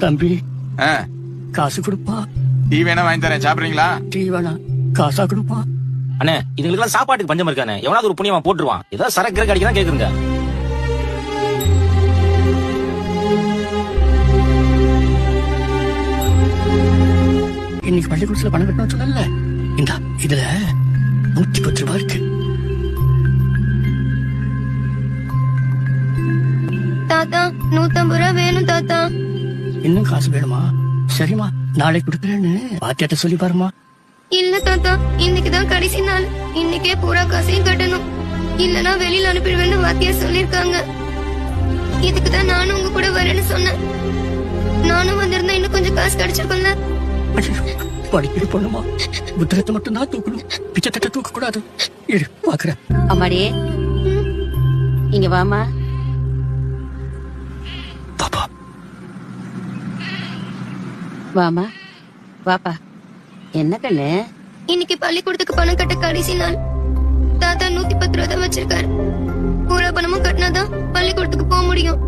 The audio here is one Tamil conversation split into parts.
தம்பி காசு கொடுப்பா. டீ வேணா வாங்கி தரேன், சாப்பிடுறீங்களா? டீ வேணா, காசா கொடுப்பா. அண்ணே இதுங்களுக்கு சாப்பாட்டுக்கு பஞ்சம் இருக்கானே, எவனாவது ஒரு புண்ணியமா போட்டுருவான். ஏதாவது சரக்கு அடிக்கலாம் கேக்குங்க. இன்னைக்கு பள்ளிக்கூடத்துல பணம் கட்டணும் சொன்னல, இந்தா இதுல 110 ரூபாய் இருக்கு. தாத்தா 150 ரூபாய் வேணும் தாத்தா. இன்னும் காசு வேணுமா? சரிம்மா, நாளைக்கு கொடுக்குறேன்னு பாத்தியாட்ட சொல்லி பாருமா. இல்ல தாத்தா, இன்னைக்குதான் கடைசி நாள். இன்னைக்கே பூரா காசையும் கட்டணும், இல்லனா வெளியில அனுப்பிடுவேன்னு வாத்தியார் சொல்லிருக்காங்க. இதுக்குதான் நானும் உங்க கூட வரேன்னு சொன்னேன். நானும் வந்திருந்தா இன்னும் கொஞ்சம் காசு கிடைச்சிருக்கோம்ல. படிக்கிற பொண்ணுமா, புத்தகத்தை மட்டும் தான் தூக்கணும், பிச்சை தட்ட தூக்க கூடாது. இரு பாக்குறேன். அம்மாடி இங்க வாமா. பாப்பா வாமா வாப்பா. என்ன கண்ணு? இன்னைக்கு பள்ளிக்கூடத்துக்கு பணம் கட்ட கடைசி நாள். தாத்தா 110 ரூபாய் தான் வச்சிருக்காரு. பூரா பணமும் கட்டினாதான் பள்ளிக்கூடத்துக்கு போக முடியும்.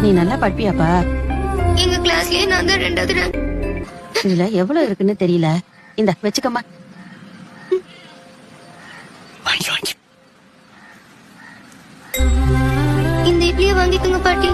நீ நல்லா படிப்பியாப்பா? எங்க கிளாஸ்லயே நான் தான் 2வது ரேங்க். இதுல எவ்வளவு இருக்குன்னு தெரியல. இந்த வச்சுக்கம்மா. இந்த இட்லியை வாங்கிக்கோங்க பாட்டி.